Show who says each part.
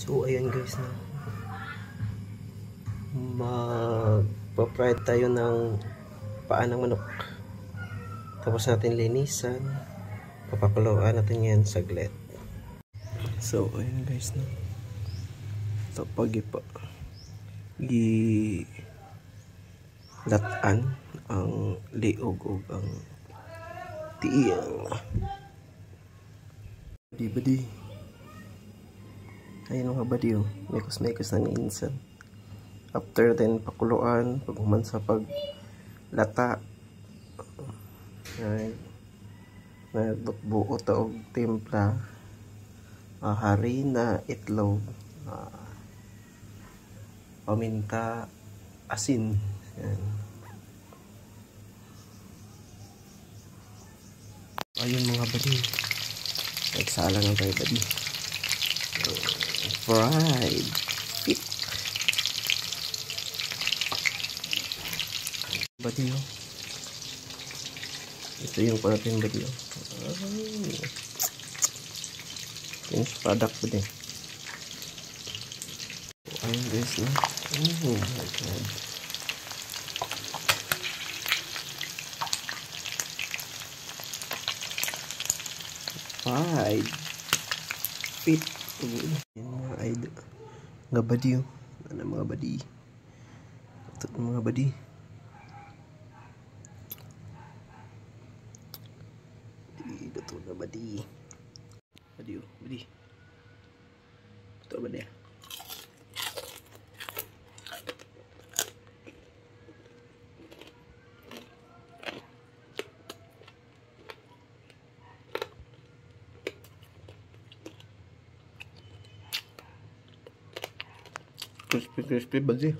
Speaker 1: So ayan guys, na magpa-fry tayo ng paa ng manok. Tapos natin linisan, papakuluan natin yan saglit. So ayan guys, na ito pagipa latan ang liog o ang tiiyang badi. Ayun mga badiyo, mekos-mekos na minsan. After then pakuluan, paghuman sa paglata, nagbuot og timpla, harina, itlog, paminta, asin. Yan. Ayun mga badiyo, nagsala ng tayo badiyo. Fried fish badiyo. Ito yung panatin badiyo. Finished product badiyo. Ayun guys, no? Oh my god. Fried fish. Yan mga idol nga badiyo. Ano mga badi, ito mga badi. Ito nga badi, badiyo, badi. Ito badi. Crispy badi.